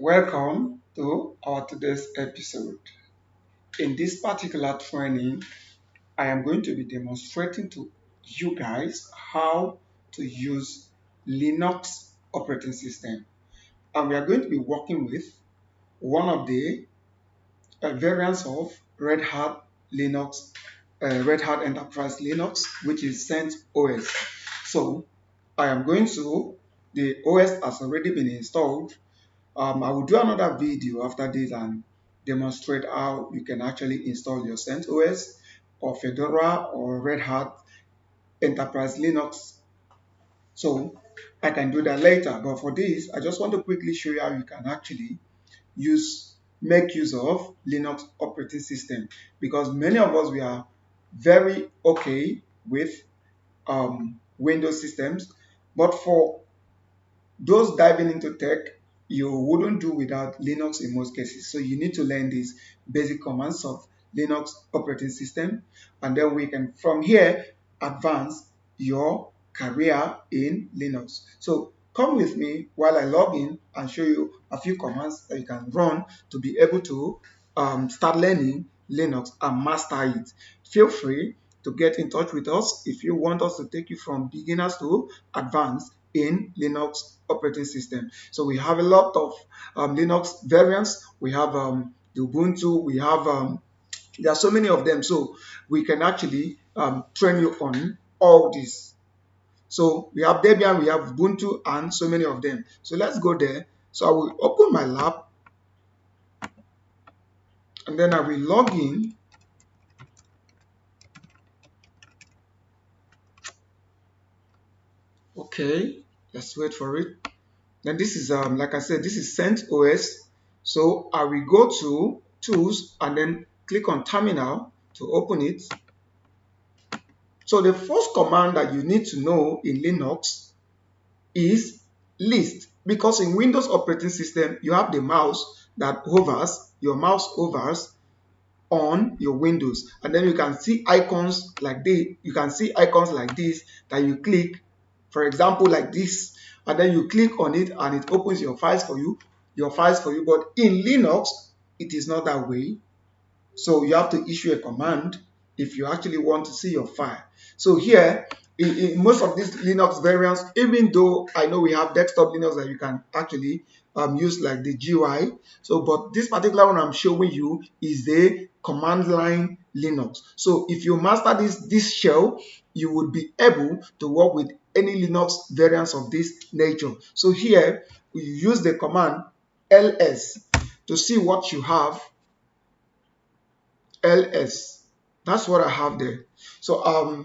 Welcome to our today's episode. In this particular training, I am going to be demonstrating to you guys how to use Linux operating system. And we are going to be working with one of the variants of Red Hat Linux, Red Hat Enterprise Linux, which is CentOs. So I am going to, the OS has already been installed. I will do another video after this and demonstrate how you can actually install your CentOS or Fedora or Red Hat Enterprise Linux. So I can do that later. But for this, I just want to quickly show you how you can actually make use of Linux operating system, because many of us we are very okay with Windows systems, but for those diving into tech, you wouldn't do without Linux in most cases. So you need to learn these basic commands of Linux operating system, and then we can from here advance your career in Linux. So come with me while I log in and show you a few commands that you can run to be able to start learning Linux and master it. Feel free to get in touch with us if you want us to take you from beginners to advanced in Linux operating system. So we have a lot of Linux variants. We have the Ubuntu. We have there are so many of them. So we can actually train you on all these. So we have Debian, we have Ubuntu, and so many of them. So let's go there. So I will open my lab, and then I will log in. Okay, let's wait for it. Then this is like I said, this is CentOS. So I will go to Tools and then click on Terminal to open it. So the first command that you need to know in Linux is list, because in Windows operating system you have the mouse that hovers, your mouse hovers on your windows, and then you can see icons like this. You can see icons like this that you click, for example, like this, and then you click on it and it opens your files for you, But in Linux, it is not that way. So you have to issue a command if you actually want to see your file. So here, in most of these Linux variants, even though I know we have desktop Linux that you can actually use like the GUI, so but this particular one I'm showing you is the command line Linux. So if you master this shell, you would be able to work with any Linux variants of this nature. So here, we use the command ls to see what you have. ls, that's what I have there. So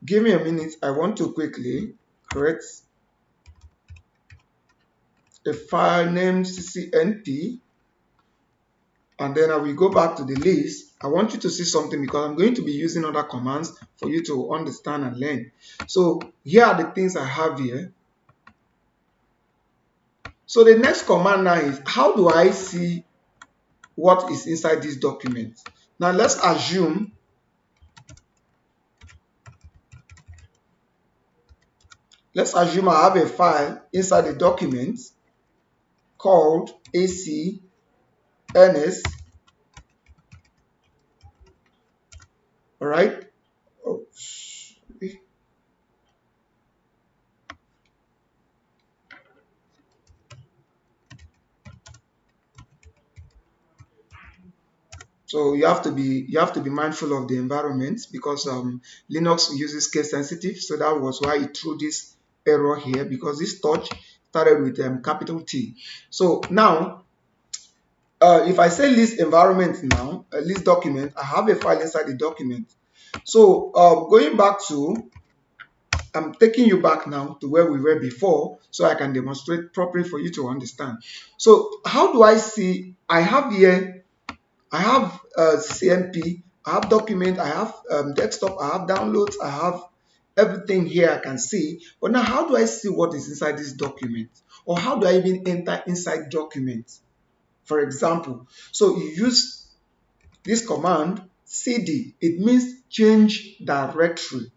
give me a minute. I want to quickly create a file named ccnp, and then I will go back to the list. I want you to see something because I'm going to be using other commands for you to understand and learn. So here are the things I have here. So the next command now is, how do I see what is inside this document? Now let's assume I have a file inside the document called acns. All right. Oh, so you have to be mindful of the environment, because Linux uses case sensitive. So that was why it threw this error here, because this touch started with capital T. So now, if I say list environment now, list document, I have a file inside the document. So going back to, I'm taking you back now to where we were before, so I can demonstrate properly for you to understand. So how do I see? I have here, I have CMP, I have document, I have desktop, I have downloads, I have everything here I can see. But now, how do I see what is inside this document? Or how do I even enter inside documents? For example, so you use this command cd. It means change directory,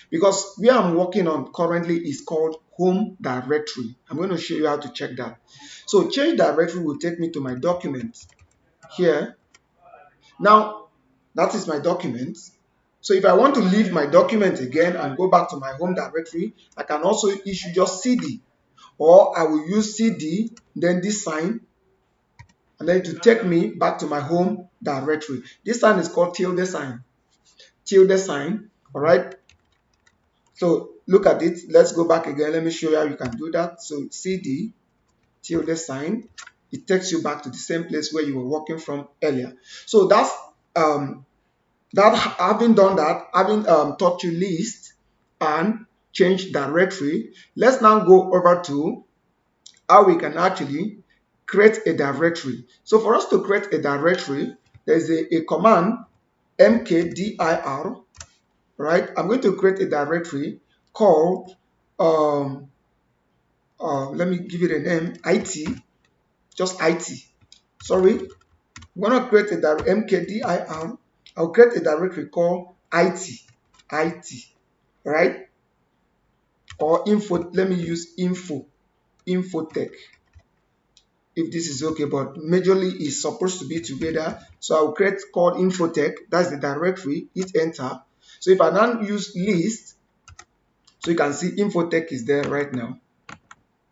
because where I'm working on currently is called home directory. I'm going to show you how to check that. So change directory will take me to my document here. Now, that is my document. So if I want to leave my document again and go back to my home directory, I can also issue just cd, or I will use cd, then this sign, and then to take me back to my home directory. This sign is called tilde sign. Tilde sign, all right? So look at it. Let's go back again. Let me show you how you can do that. So cd, tilde sign, it takes you back to the same place where you were working from earlier. So that's having done that, having taught you list and change directory, let's now go over to how we can actually create a directory. So for us to create a directory, there's a command mkdir, right? I'm going to create a directory called let me give it a name, it, just it. Sorry, I'm going to create a mkdir. I'll create a directory called it, right? Or info, let me use infotech, if this is okay, but majorly is supposed to be together. So I'll create called infotech, that's the directory, hit enter. So if I now use list, so you can see infotech is there right now.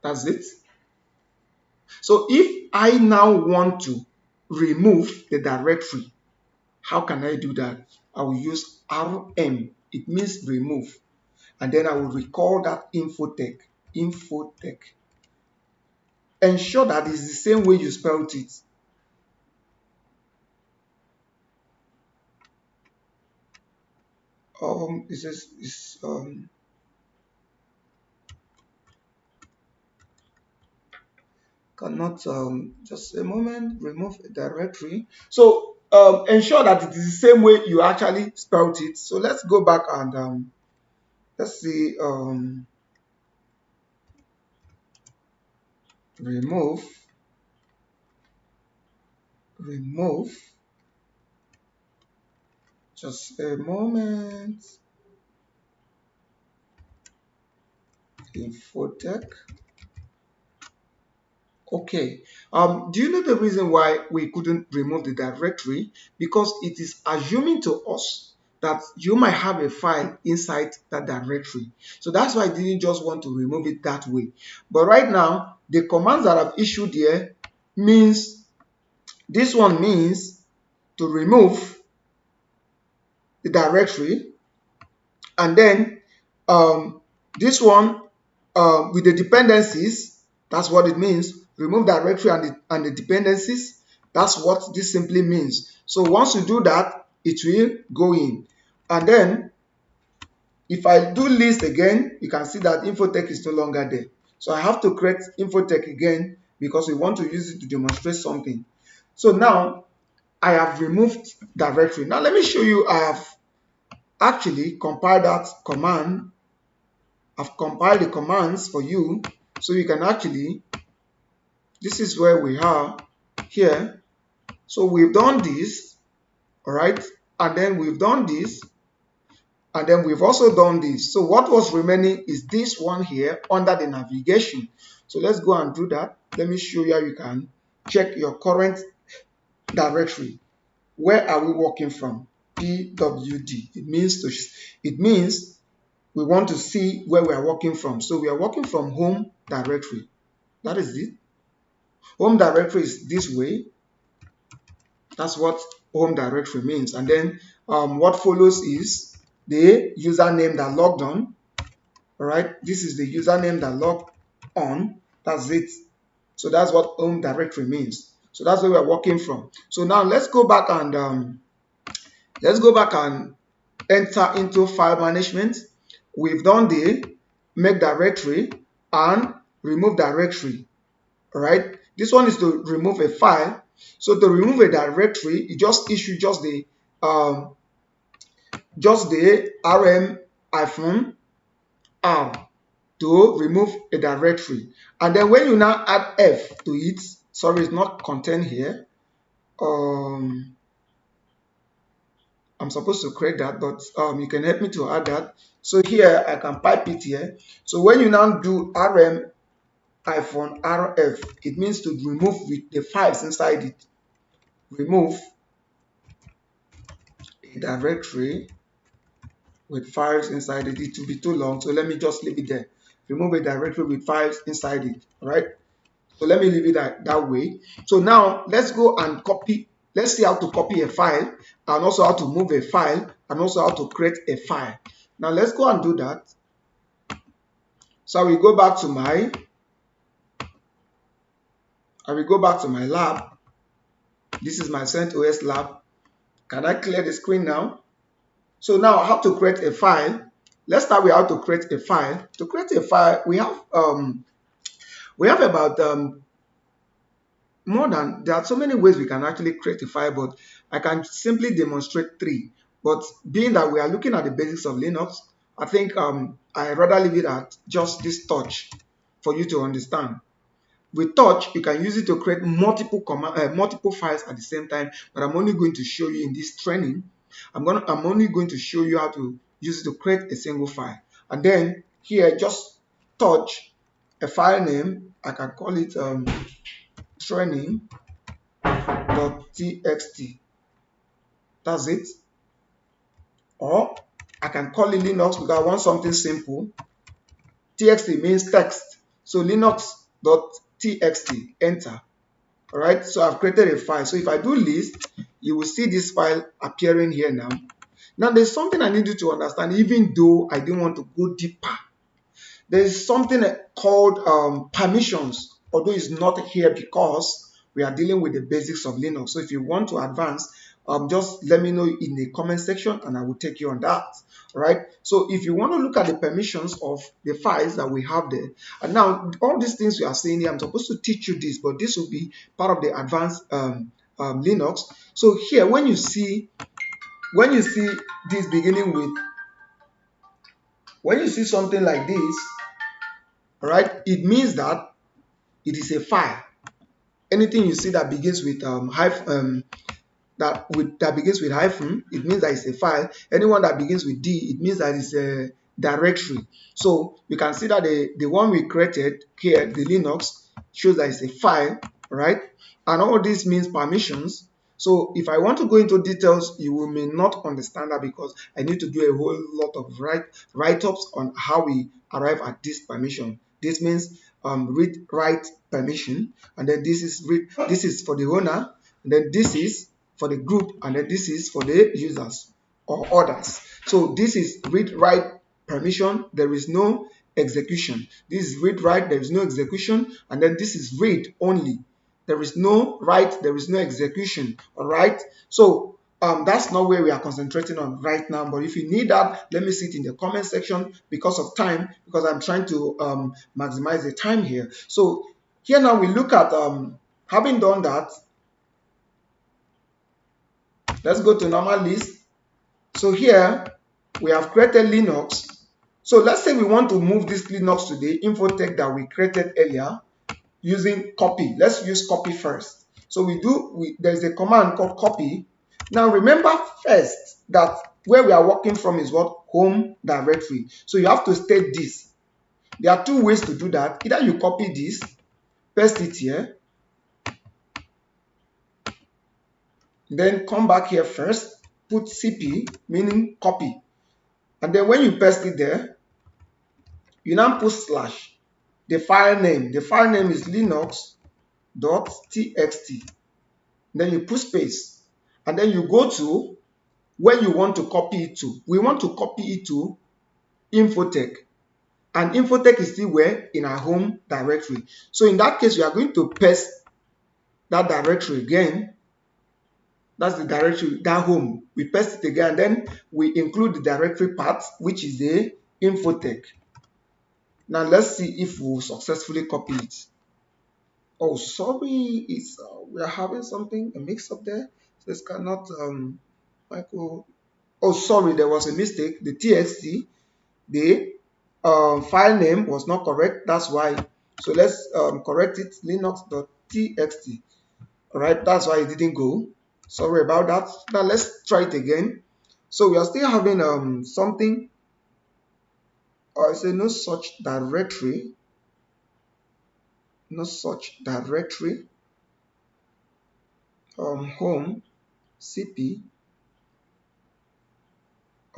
That's it. So if I now want to remove the directory, how can I do that? I will use rm, it means remove, and then I will recall that infotech. Ensure that it's the same way you spelled it. This is cannot just a moment, remove a directory. So ensure that it is the same way you actually spelled it. So let's go back and let's see, remove, just a moment, infotech. Okay, do you know the reason why we couldn't remove the directory? Because it is assuming to us that you might have a file inside that directory. So that's why I didn't just want to remove it that way. But right now, the commands that I've issued here means, this one means to remove the directory, and then this one with the dependencies, that's what it means. Remove directory and the dependencies, that's what this simply means. So once you do that, it will go in. And then if I do list again, you can see that infotech is no longer there. So I have to create infotech again because we want to use it to demonstrate something. So now I have removed directory. Now let me show you, I have actually compiled that command. I've compiled the commands for you so you can actually, this is where we are here. So we've done this, all right, and then we've done this, and then we've also done this. So what was remaining is this one here under the navigation. So let's go and do that. Let me show you how you can check your current directory. Where are we working from? pwd. It means we want to see where we are working from. So we are working from home directory. That is it. Home directory is this way. That's what home directory means. And then what follows is the username that logged on. All right, this is the username that logged on. That's it. So that's what home directory means. So that's where we're working from. So now let's go back and enter into file management. We've done the make directory and remove directory. All right, this one is to remove a file. So to remove a directory, you just issue just the rm-r to remove a directory. And then when you now add f to it, sorry, it's not contained here. I'm supposed to create that, but you can help me to add that. So here I can pipe it here. So when you now do rm-rf, it means to remove with the files inside it. Remove a directory with files inside it. It will be too long, so let me just leave it there. Remove a directory with files inside it. All right. So let me leave it that way. So now let's go and copy. Let's see how to copy a file, and also how to move a file, and also how to create a file. Now let's go and do that. So I will go back to my lab. This is my CentOs lab. Can I clear the screen now? So now how to create a file. Let's start with how to create a file. To create a file, we have about there are so many ways we can actually create a file, but I can simply demonstrate 3. But being that we are looking at the basics of Linux, I think I rather leave it at just this touch for you to understand. With touch, you can use it to create multiple files at the same time, but I'm only going to show you in this training. I'm only going to show you how to use it to create a single file. And then here, just touch a file name. I can call it training.txt. That's it. Or I can call it Linux because I want something simple. TXT means text. So Linux.txt, enter. All right, so I've created a file. So if I do list, you will see this file appearing here now. Now there's something I need you to understand, even though I didn't want to go deeper. There is something called permissions, although it's not here because we are dealing with the basics of Linux. So if you want to advance, just let me know in the comment section and I will take you on that. All right. So if you want to look at the permissions of the files that we have there, and now all these things we are saying here, I'm supposed to teach you this, but this will be part of the advanced Linux. So here, when you see this beginning with, when you see something like this, all right, it means that it is a file. Anything you see that begins with that begins with hyphen, it means that it's a file. Anyone that begins with D, it means that it's a directory. So you can see that the one we created here, the Linux, shows that it's a file, right? And all this means permissions. So if I want to go into details, you may not understand that because I need to do a whole lot of write-ups on how we arrive at this permission. This means read write permission, and then this is for the owner, and then this is for the group, and then this is for the users or others. So this is read write permission. There is no execution. This is read write, there is no execution, and then this is read only. There is no write, there is no execution. All right. So that's not where we are concentrating on right now. But if you need that, let me see it in the comment section because of time, because I'm trying to maximize the time here. So here now we look at having done that. Let's go to normal list. So here we have created Linux. So let's say we want to move this Linux to the infotech that we created earlier using copy. Let's use copy first. So there's a command called copy. Now remember first that where we are working from is what? Home directory. So you have to state this. There are 2 ways to do that. Either you copy this, paste it here, then come back here first, put cp, meaning copy. And then when you paste it there, you now put slash. The file name is linux.txt. Then you put space. And then you go to where you want to copy it to. We want to copy it to infotech. And infotech is still where? In our home directory. So in that case, we are going to paste that directory again. That's the directory, that home. We paste it again, and then we include the directory part, which is the infotech. Now let's see if we'll successfully copy it. Oh, sorry, it's we are having something, a mix-up there. So it's cannot Michael. Oh, sorry, there was a mistake. The txt, the file name was not correct. That's why. So let's correct it. Linux.txt. All right, that's why it didn't go. Sorry about that. Now let's try it again. So we are still having something I say no such directory, home cp.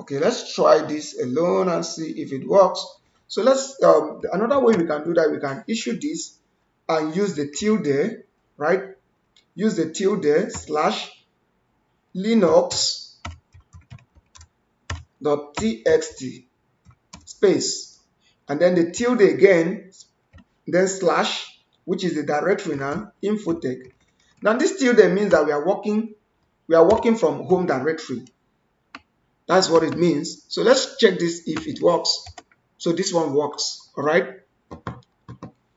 Okay, let's try this alone and see if it works. So let's another way we can do that, we can issue this and use the tilde, right? Use the tilde slash linux.txt space, and then the tilde again, then slash, which is the directory now, infotech. Now this tilde means that we are working from home directory. That's what it means. So let's check this if it works. So this one works, all right?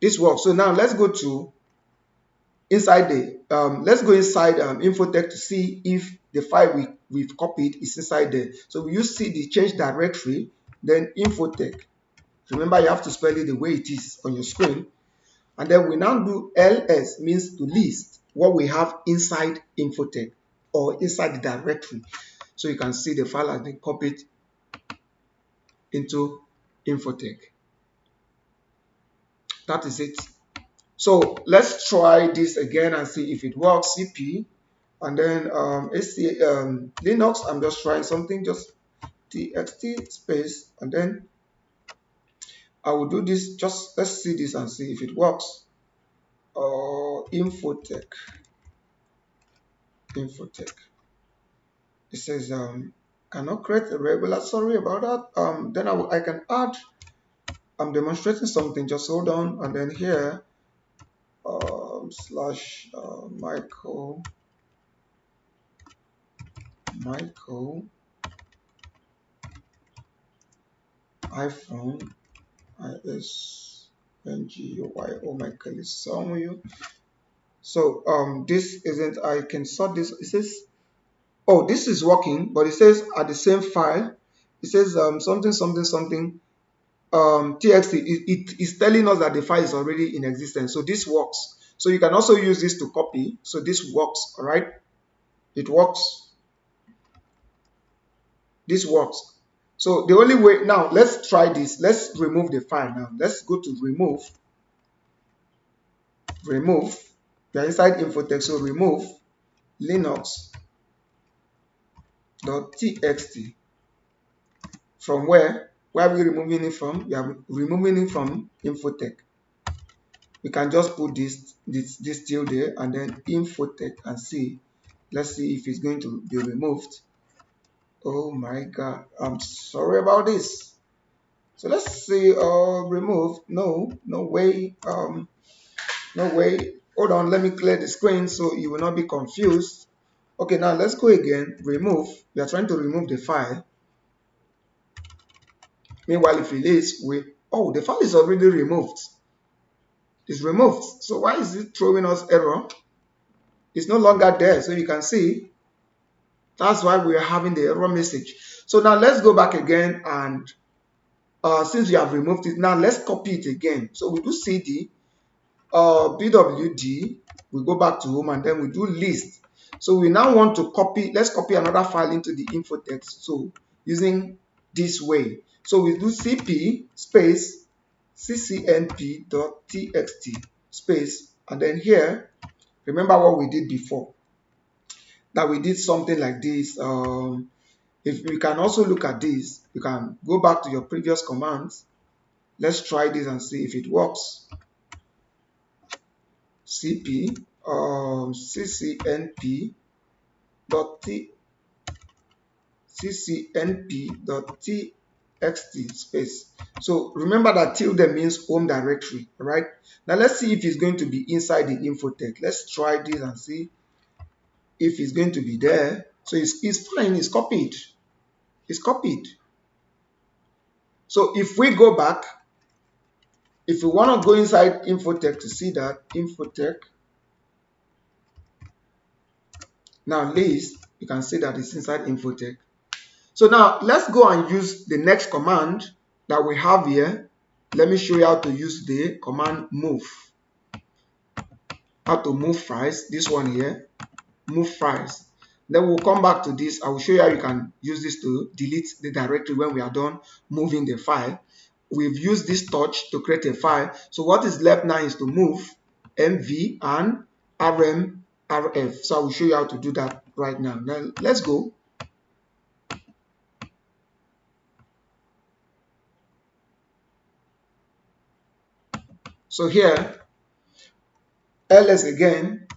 This works. So now let's go to inside the infotech to see if the file we've copied is inside there. So we use cd change directory, then infotech. Remember, you have to spell it the way it is on your screen. And then we now do ls, means to list what we have inside infotech or inside the directory. So you can see the file has been copied into infotech. That is it. So let's try this again and see if it works. CP, and then Linux. I'm just trying something, just txt space, and then I will do this. Just let's see this and see if it works. Infotech. It says cannot create a regular. Sorry about that. Then I can add. I'm demonstrating something. Just hold on, and then here slash Michael iPhone ISNGUY. Oh, Michael is somewhere. So this isn't. I can sort this. It says, oh, this is working, but it says at the same file. It says something txt. It is telling us that the file is already in existence. So this works. So you can also use this to copy. So this works. All right, it works. This works. So the only way now, let's try this. Let's remove the file now. Let's go to remove. We are inside infotech, so remove linux.txt. From where? Where are we removing it from? We are removing it from infotech. We can just put this tilde and then infotech and see. Let's see if it's going to be removed. Oh my god, I'm sorry about this. So let's see, remove. No way. No way. Hold on, let me clear the screen so you will not be confused. Okay, now let's go again. Remove. We are trying to remove the file. Meanwhile, if it is, oh, the file is already removed. It's removed. So why is it throwing us error? It's no longer there. So you can see that's why we are having the error message. So now let's go back again, and since we have removed it, now let's copy it again. So we do cd bwd, we go back to home, and then we do list. So we now want to copy, let's copy another file into the infotext. So using this way, so we do cp space ccnp.txt space, and then here, remember what we did before, that we did something like this. If we can also look at this, you can go back to your previous commands. Let's try this and see if it works. cp ccnp.txt space. So remember that tilde means home directory, right? Now let's see if it's going to be inside the infotech. Let's try this and see if it's going to be there. So it's fine, it's copied. It's copied. So if we go back, if we want to go inside infotech to see that, infotech, now list, you can see that it's inside infotech. So now let's go and use the next command that we have here. Let me show you how to use the command move. How to move files, this one here, move files. Then we'll come back to this. I will show you how you can use this to delete the directory when we are done moving the file. we've used this touch to create a file. So what is left now is to move mv and rf. So I will show you how to do that right now. Now let's go. So here, ls again,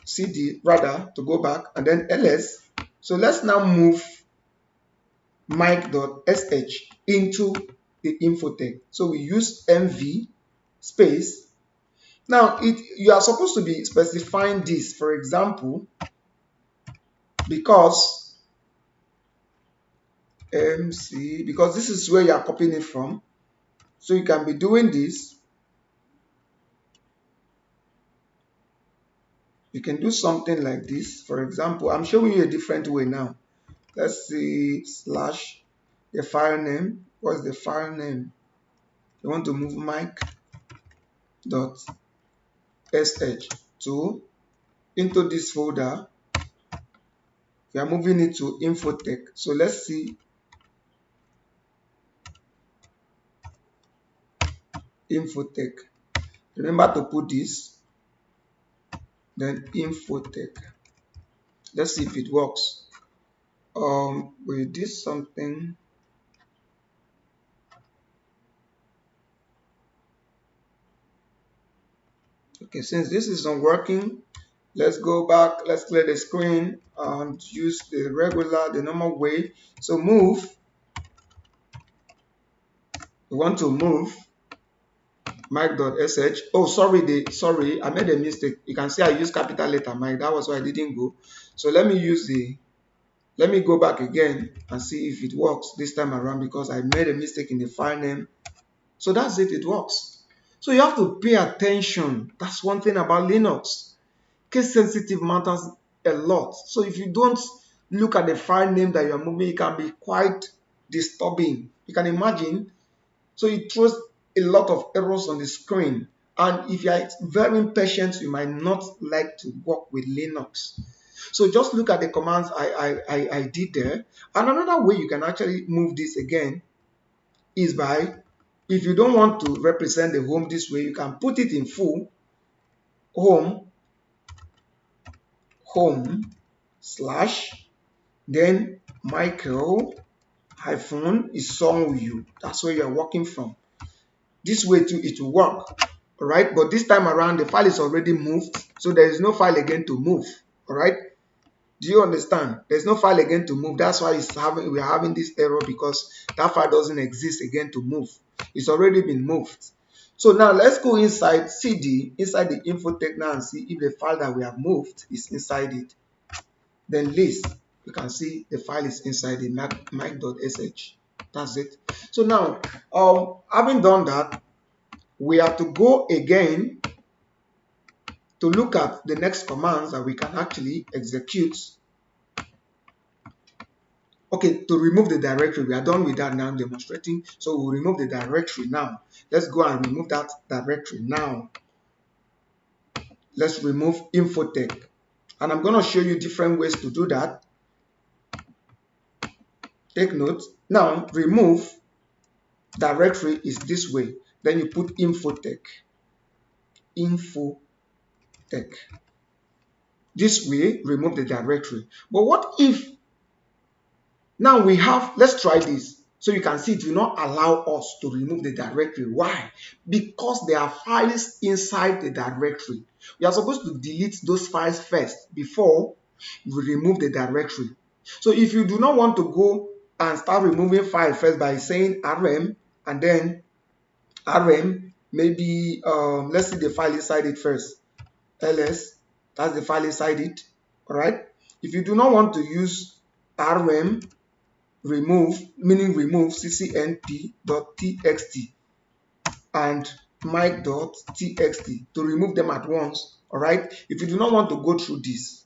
cd rather to go back, and then ls. So let's now move mic.sh into the infotech. So we use mv space. Now you are supposed to be specifying this, for example, because because this is where you are copying it from. So you can be doing this. You can do something like this. For example, I'm showing you a different way now. Let's see, slash the file name. What's the file name? You want to move mic.sh to into this folder. We are moving it to infotech. So let's see, infotech. Remember to put this, then infotech. Let's see if it works. We did something. Okay, since this is not working, let's go back. Let's clear the screen and use the normal way. So move. We want to move mic.sh. Oh, sorry, I made a mistake. You can see I used capital letter mic. That was why I didn't go. So let me go back again and see if it works this time around, because I made a mistake in the file name. So that's it, it works. So you have to pay attention. That's one thing about Linux. Case sensitive matters a lot. So if you don't look at the file name that you're moving, it can be quite disturbing. You can imagine. So it throws a lot of errors on the screen. And if you are very impatient, you might not like to work with Linux. So just look at the commands I did there. And another way you can actually move this again is by, if you don't want to represent the home this way, you can put it in full home slash, then Michael hyphen is song with you. That's where you're working from. This way too it will work. All right, but this time around the file is already moved, so there is no file again to move. All right, do you understand? There's no file again to move. That's why we're having this error, because that file doesn't exist again to move. It's already been moved. So now let's go inside cd, inside the infotech now, and see if the file that we have moved is inside it. Then list, you can see the file is inside the mic.sh. That's it. So now, having done that, we have to go again to look at the next commands that we can actually execute. Okay, to remove the directory, we are done with that now, demonstrating. So we'll remove the directory now. Let's go and remove that directory now. Let's remove infotech. And I'm going to show you different ways to do that. Take note. Now, remove directory is this way. Then you put infotech. This way, remove the directory. But what if now we have, let's try this. So you can see it will not allow us to remove the directory. Why? Because there are files inside the directory. We are supposed to delete those files first before we remove the directory. So if you do not want to go and start removing files first by saying rm and then rm, maybe let's see the file inside it first. ls, that's the file inside it. All right. If you do not want to use rm remove, meaning remove ccnp.txt and mic.txt to remove them at once. All right. If you do not want to go through this,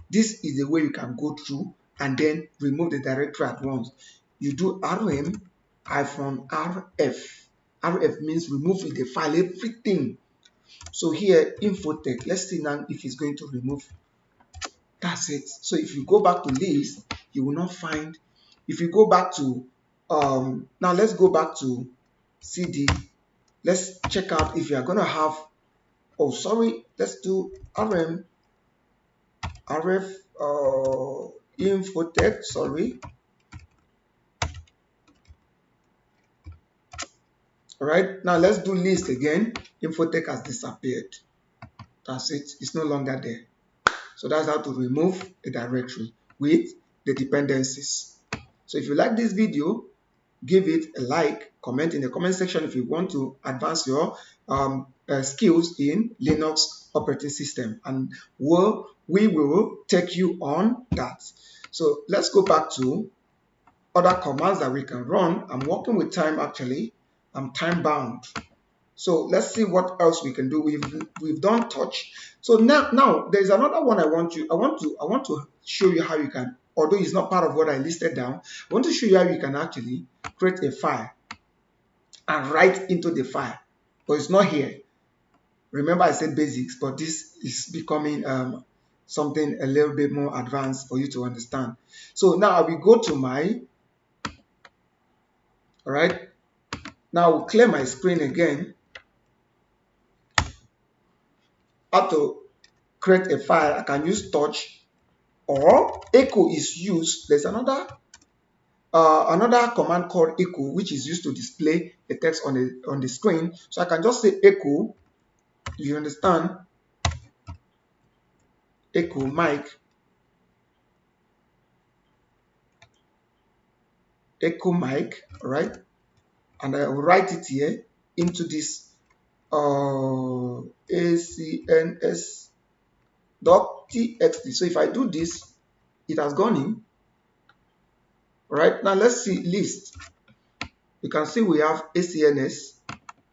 this is the way you can go through and then remove the directory at once. You do rm-rf. Rf means remove the file, everything. So here, infotech, let's see now if it's going to remove. That's it. So if you go back to list, you will not find. If you go back to, now let's go back to cd. Let's check out if you are going to have, oh sorry, let's do rm rf infotech, sorry. All right, now let's do list again. Infotech has disappeared. That's it, it's no longer there. So that's how to remove a directory with the dependencies. So if you like this video, give it a like, comment in the comment section if you want to advance your skills in Linux operating system, and we will take you on that. So let's go back to other commands that we can run. I'm working with time actually. I'm time bound. So let's see what else we can do. We've done touch. So now there's another one I want to show you how you can, although it's not part of what I listed down, I want to show you how you can actually create a file and write into the file. But it's not here. Remember I said basics, but this is becoming something a little bit more advanced for you to understand. So now I will go to my, all right, now I'll clear my screen again. How to create a file, I can use touch or echo is used. There's another command called echo, which is used to display the text on the screen. So I can just say echo, you understand, echo mic, echo mic, all right, and I will write it here into this acns.txt. So if I do this, it has gone in. Right now let's see list. You can see we have acns.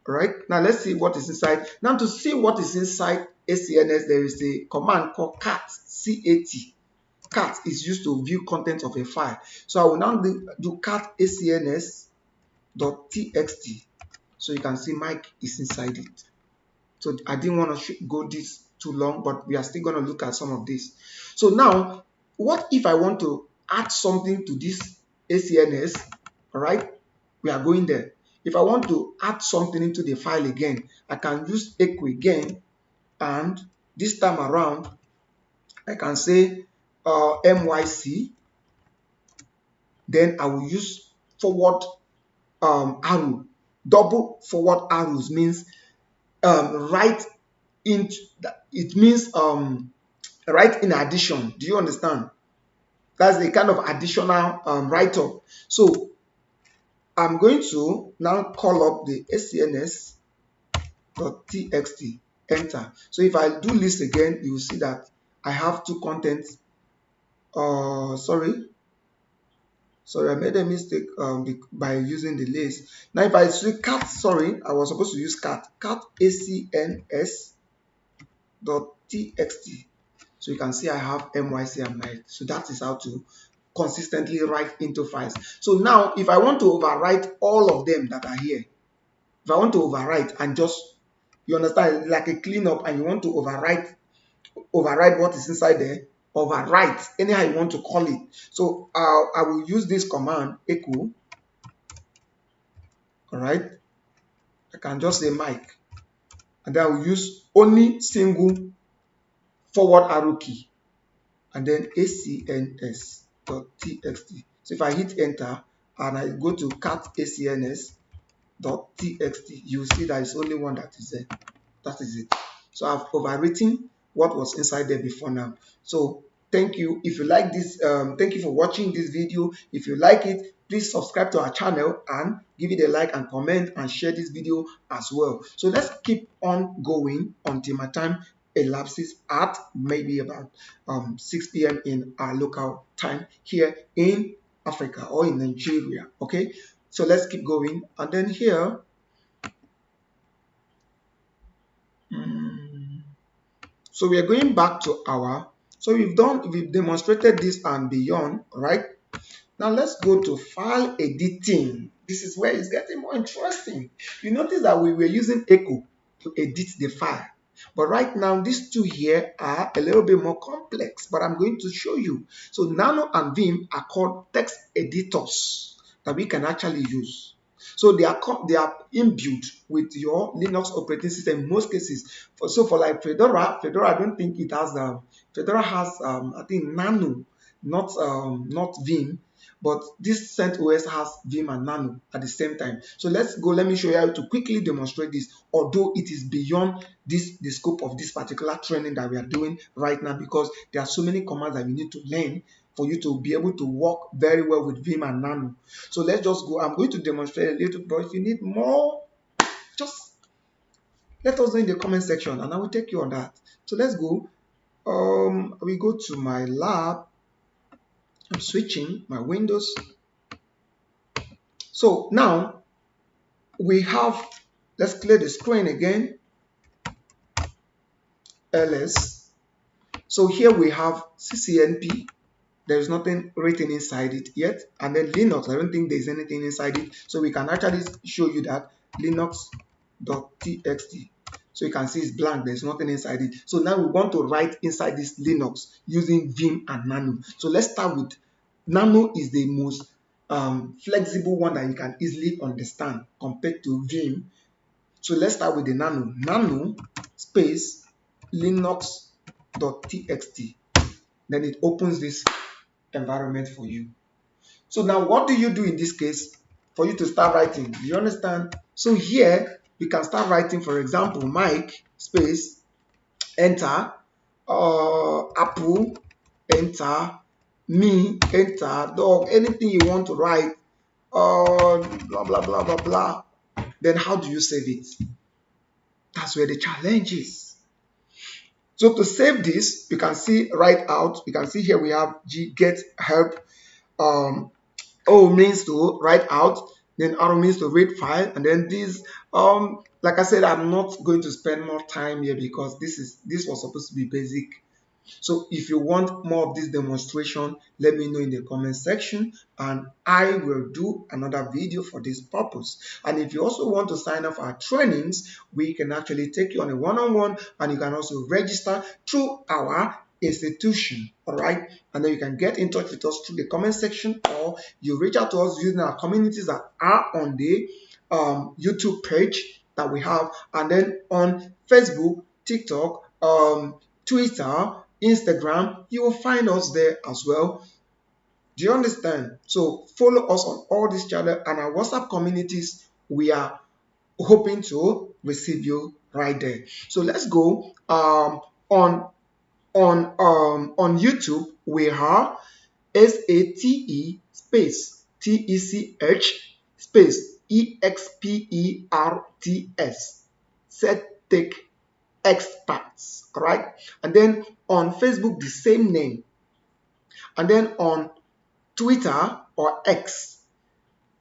Right now let's see what is inside. Now to see what is inside acns, there is a command called cat. Cat is used to view content of a file. So I will now do cat acns.txt. So you can see mic is inside it. So I didn't want to go this too long, but we are still going to look at some of this. So now, what if I want to add something to this acns? All right, we are going there. If I want to add something into the file again, I can use echo again, and this time around, I can say myc. Then I will use forward arrow. Double forward arrows means right into that. It means right in addition. Do you understand? That's the kind of additional write-up. So I'm going to now call up the acns.txt, enter. So if I do list again, you will see that I have two contents. Sorry, I made a mistake by using the list. Now if I say cat, sorry, I was supposed to use cat acns.txt. So you can see I have myc and mic. So that is how to consistently write into files. So now if I want to overwrite all of them that are here, if I want to overwrite and just, you understand, like a cleanup, and you want to overwrite what is inside there, overwrite, anyhow you want to call it. So I will use this command echo. All right, I can just say mic, and then I will use only single forward arrow key, and then acns.txt. So if I hit enter and I go to cat acns.txt, you will see that it's only one that is there. That is it. So I've overwritten what was inside there before now. So thank you. If you like this, thank you for watching this video. If you like it, please subscribe to our channel and give it a like and comment and share this video as well. So let's keep on going until my time elapses at maybe about 6 p.m. in our local time here in Africa or in Nigeria. Okay, so let's keep going. And then here, so we are going back to our, so we've demonstrated this and beyond, right? Now let's go to file editing. This is where it's getting more interesting. You notice that we were using echo to edit the file, but right now these two here are a little bit more complex, but I'm going to show you. So Nano and Vim are called text editors that we can actually use. So they are imbued with your Linux operating system in most cases. For like Fedora, I don't think it has Fedora has I think Nano, not Vim, but this CentOS has Vim and Nano at the same time. So let's go. Let me show you how to quickly demonstrate this. Although it is beyond the scope of this particular training that we are doing right now, because there are so many commands that you need to learn for you to be able to work very well with Vim and Nano. So let's just go. I'm going to demonstrate a little, but if you need more, just let us know in the comment section and I will take you on that. So let's go. We go to my lab. I'm switching my windows. So now we have, let's clear the screen again. ls. So here we have ccnp. There is nothing written inside it yet, and then Linux, I don't think there's anything inside it, so we can actually show you that linux.txt. So you can see it's blank, there's nothing inside it. So now we want to write inside this Linux using Vim and Nano. So let's start with Nano. Is the most flexible one that you can easily understand compared to Vim. So let's start with the Nano space linux.txt. Then it opens this environment for you. So now what do you do in this case for you to start writing? Do you understand? So here you can start writing, for example, Mike space enter, Apple enter, me enter, dog, anything you want to write, blah blah blah blah blah. Then how do you save it? That's where the challenge is. So to save this, you can see right out, you can see here we have get help. O means to write out, then R means to read file, and then this like I said, I'm not going to spend more time here because this was supposed to be basic. So if you want more of this demonstration, let me know in the comment section and I will do another video for this purpose. And if you also want to sign up for our trainings, we can actually take you on a one-on-one, and you can also register through our institution. All right, and then you can get in touch with us through the comment section, or you reach out to us using our communities that are on the YouTube page that we have, and then on Facebook, TikTok, Twitter, Instagram, you will find us there as well. Do you understand? So follow us on all these channels and our WhatsApp communities. We are hoping to receive you right there. So let's go. On YouTube we are SATE space TECH space EXPERTS SETTech experts. All right, and then on Facebook the same name, and then on Twitter or X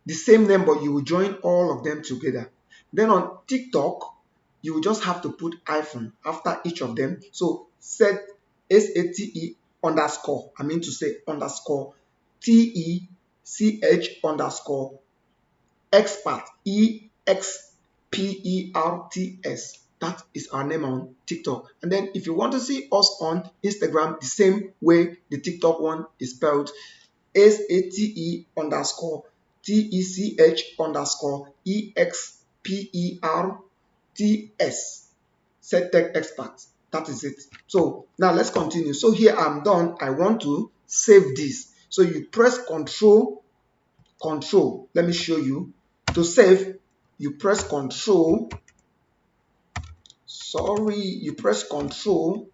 the same name, but you will join all of them together. Then on TikTok you will just have to put hyphen after each of them. So SATE underscore, I mean to say underscore TECH underscore expert EXPERTS. That is our name on TikTok. And then if you want to see us on Instagram, the same way the TikTok one is spelled, SATE underscore TECH underscore EXPERTS SETTech expert. That is it. So now let's continue. So here I'm done. I want to save this. So you press Control. Let me show you. To save, you press Control. You press Control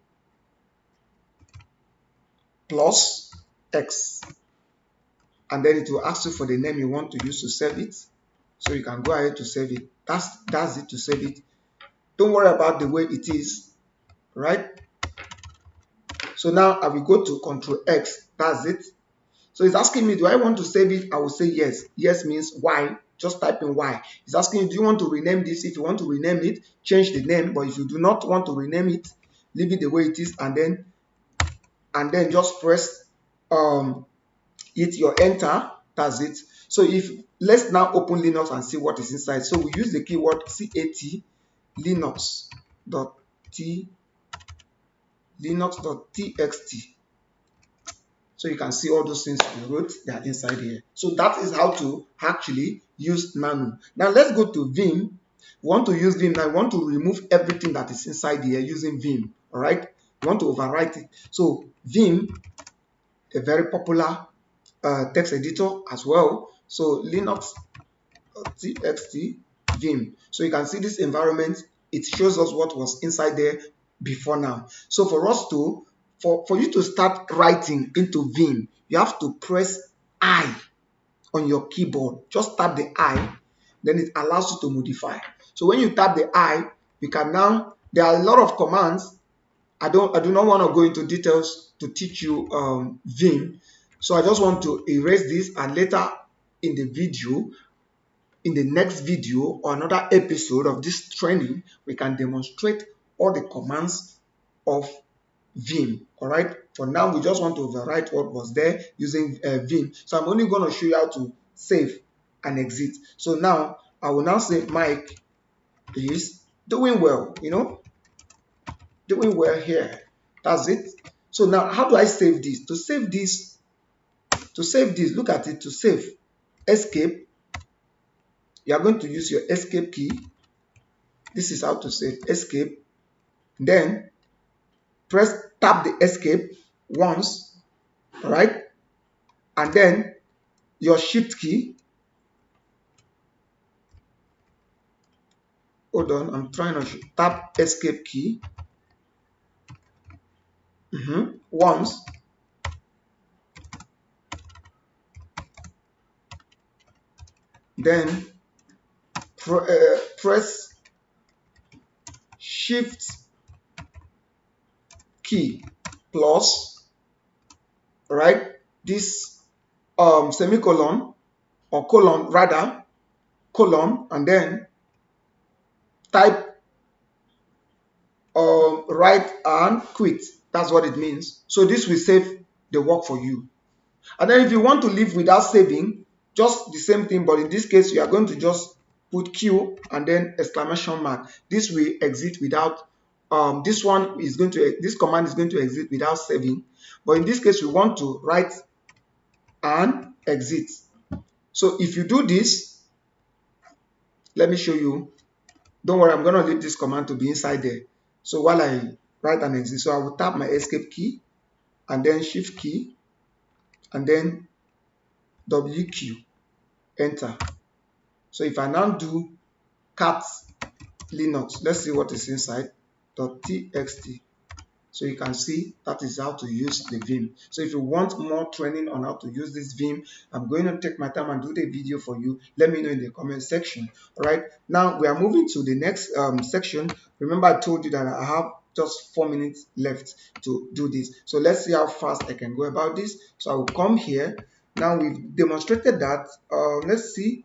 plus X, and then it will ask you for the name you want to use to save it. So you can go ahead to save it. That's it to save it. Don't worry about the way it is, right? So now I will go to Control X. That's it. So it's asking me, do I want to save it? I will say yes. Yes means Y. Just type in Y. It's asking you, do you want to rename this? If you want to rename it, change the name. But if you do not want to rename it, leave it the way it is, and then just press hit your enter. That's it. So let's now open Linux and see what is inside. So we use the keyword cat linux.txt. So you can see all those things we wrote, they are inside here. So that is how to actually use Nano. Now let's go to Vim. We want to use Vim. Now we want to remove everything that is inside here using Vim. All right. We want to overwrite it. So Vim, a very popular text editor as well. So Linux txt Vim. So you can see this environment. It shows us what was inside there before now. So for us to, for you to start writing into Vim, you have to press I on your keyboard. Just tap the I, then it allows you to modify. So when you tap the I, you can now, there are a lot of commands. I do not want to go into details to teach you Vim. So I just want to erase this, and later in the video, in the next video or another episode of this training, we can demonstrate all the commands of Vim. All right. For now, we just want to overwrite what was there using Vim. So I'm only going to show you how to save and exit. So now I will now say Mike is doing well. Doing well here. That's it. So now, how do I save this? To save this, look at it. To save, escape. You are going to use your escape key. This is how to save, escape. Then tap the escape once, all right? And then your shift key. Hold on, I'm trying to tap escape key once. Then press shift key plus, right? This semicolon or colon rather, colon, and then type write and quit. That's what it means. So this will save the work for you. And then if you want to leave without saving, just the same thing, but in this case you are going to just put Q and then exclamation mark. This will exit without this command is going to exit without saving, but in this case we want to write and exit. So if you do this, let me show you. Don't worry, I'm going to leave this command to be inside there. So while I write and exit, so I will tap my escape key and then shift key and then WQ, enter. So if I now do cat Linux, let's see what is inside, .txt. So you can see that is how to use the Vim. So if you want more training on how to use this Vim, I'm going to take my time and do the video for you. Let me know in the comment section. All right, now we are moving to the next section. Remember, I told you that I have just 4 minutes left to do this. So let's see how fast I can go about this. So I will come here. Now we've demonstrated that. Let's see.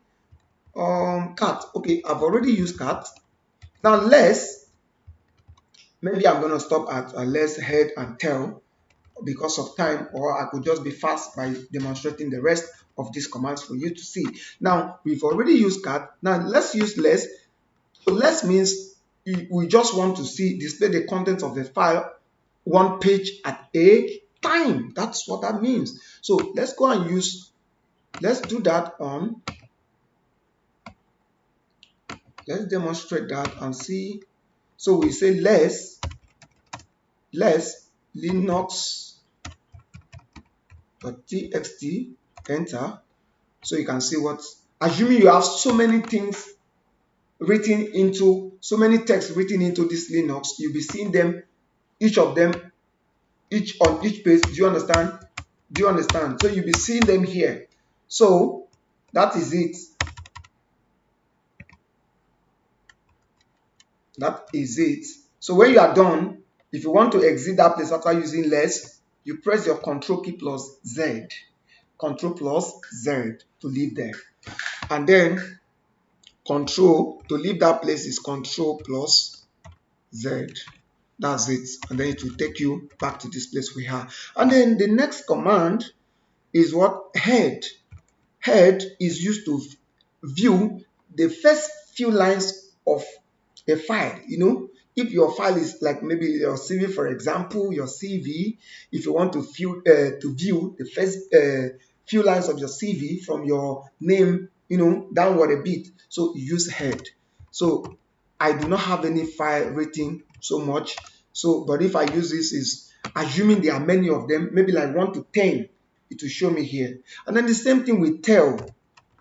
Cat. Okay, I've already used cat. Now maybe I'm going to stop at less head and tail because of time, or I could just be fast by demonstrating the rest of these commands for you to see. Now we've already used cat. Now let's use less. So less means we just want to display the contents of the file one page at a time. That's what that means. So let's go and let's do that on. Let's demonstrate that and see. So we say less linux.txt, enter. So you can see what, assuming you have so many things written into, so many texts written into this Linux, you'll be seeing them, each on each page. Do you understand? So you'll be seeing them here. So that is it. So when you are done, if you want to exit that place after using less, you press your Control key plus Z. Control plus Z to leave there. And then Control to leave that place is Control plus Z. That's it. And then it will take you back to this place we have. And then the next command is what? Head. Head is used to view the first few lines of a file. if your file is like maybe your CV, for example, your CV, if you want to view the first few lines of your CV from your name, downward a bit, so use head. So I do not have any file rating so much. So, but if I use this, is assuming there are many of them, maybe like 1 to 10, it will show me here. And then the same thing with tail.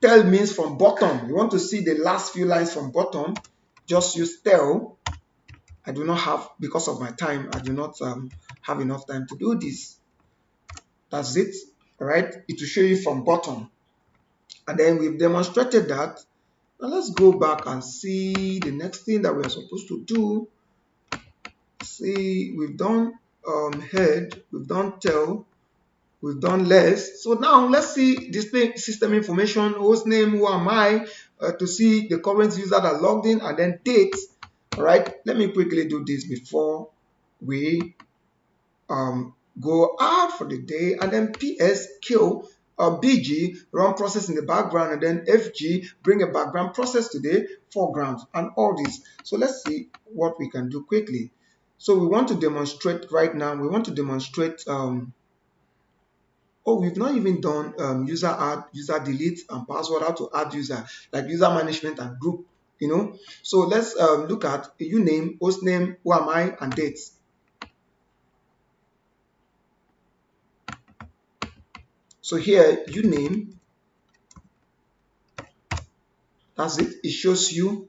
Tail means from bottom. You want to see the last few lines from bottom, just use tail. I do not have, because of my time, I do not have enough time to do this. That's it, all right? It will show you from bottom. And then we've demonstrated that. Now let's go back and see the next thing that we are supposed to do. See, we've done head, we've done tail, we've done less. So now let's see display system information, host name, who am I, to see the current user that logged in, and then date. All right, let me quickly do this before we go out for the day, and then PS kill BG run process in the background, and then FG bring a background process to the foreground, and all this. So let's see what we can do quickly. So we want to demonstrate right now. We want to demonstrate. Oh, we've not even done user add, user delete, and password, how to add user, like user management and group, So let's look at uname, host name, who am I, and dates. So here, uname, that's it. It shows you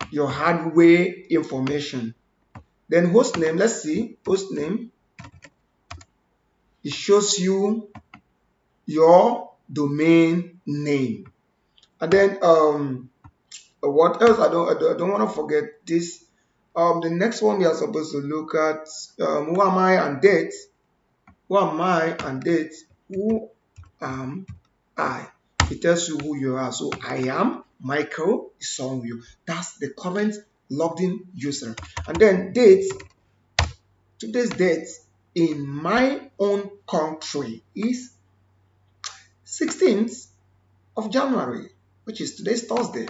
your hardware information. Then host name, let's see, host name, it shows you your domain name. And then what else? I don't want to forget this. The next one we are supposed to look at who am I and date. Who am I and date? Who am I? It tells you who you are. So I am Michael Isonwu. That's the current logged in user. And then date. Today's date in my own country is 16th of January, which is today's Thursday.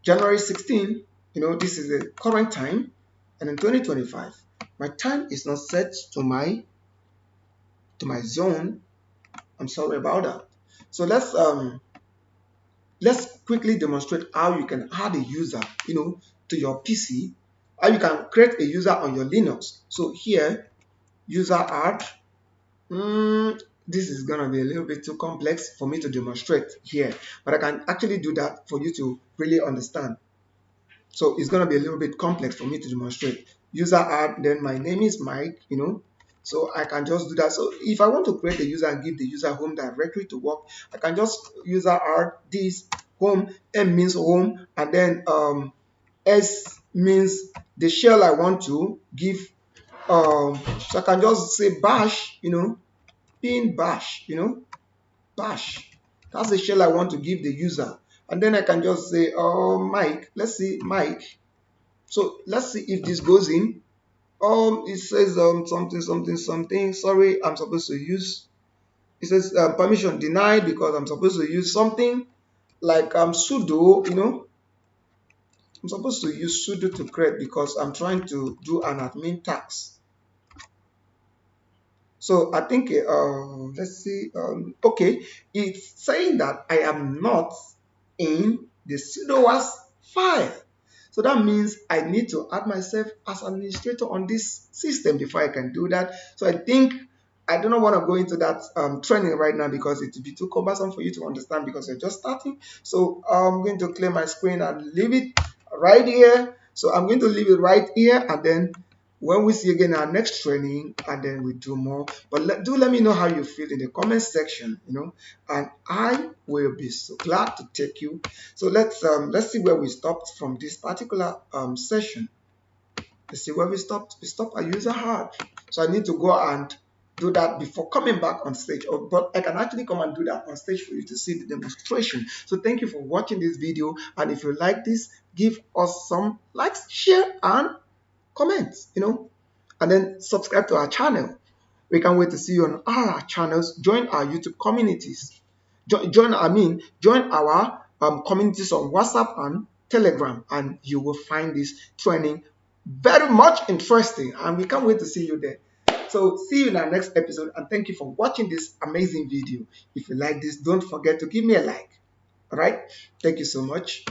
January 16, this is the current time, and in 2025, my time is not set to my zone. I'm sorry about that. So let's quickly demonstrate how you can add a user, to your PC, how you can create a user on your Linux. So here, user add. This is gonna be a little bit too complex for me to demonstrate here, but I can actually do that for you to really understand. So it's going to be a little bit complex for me to demonstrate. User add, then my name is Mike, so I can just do that. So if I want to create a user and give the user home directory to work, I can just user add this home, M means home, and then S means the shell I want to give. So I can just say bash, pin bash, bash. That's the shell I want to give the user. And then I can just say, Mike, let's see, Mike. So let's see if this goes in. It says something. Sorry, I'm supposed to use. It says permission denied because I'm supposed to use something like sudo. I'm supposed to use sudo to create because I'm trying to do an admin task. So I think let's see. Okay, it's saying that I am not in the sudoers file. So that means I need to add myself as administrator on this system before I can do that. So I think I do not want to go into that training right now because it will be too cumbersome for you to understand because you're just starting. So I'm going to clear my screen and leave it right here. So I'm going to leave it right here, and then when we see again our next training, and then we do more. But let me know how you feel in the comment section, and I will be so glad to take you. So let's see where we stopped from this particular session. Let's see where we stopped. We stopped at user hard. So I need to go and do that before coming back on stage. But I can actually come and do that on stage for you to see the demonstration. So thank you for watching this video. And if you like this, give us some likes, share, and comments, and then subscribe to our channel. We can't wait to see you on our channels. Join our YouTube communities. Join our communities on WhatsApp and Telegram, and you will find this training very much interesting, and we can't wait to see you there. So see you in our next episode, and thank you for watching this amazing video. If you like this, don't forget to give me a like. All right, thank you so much.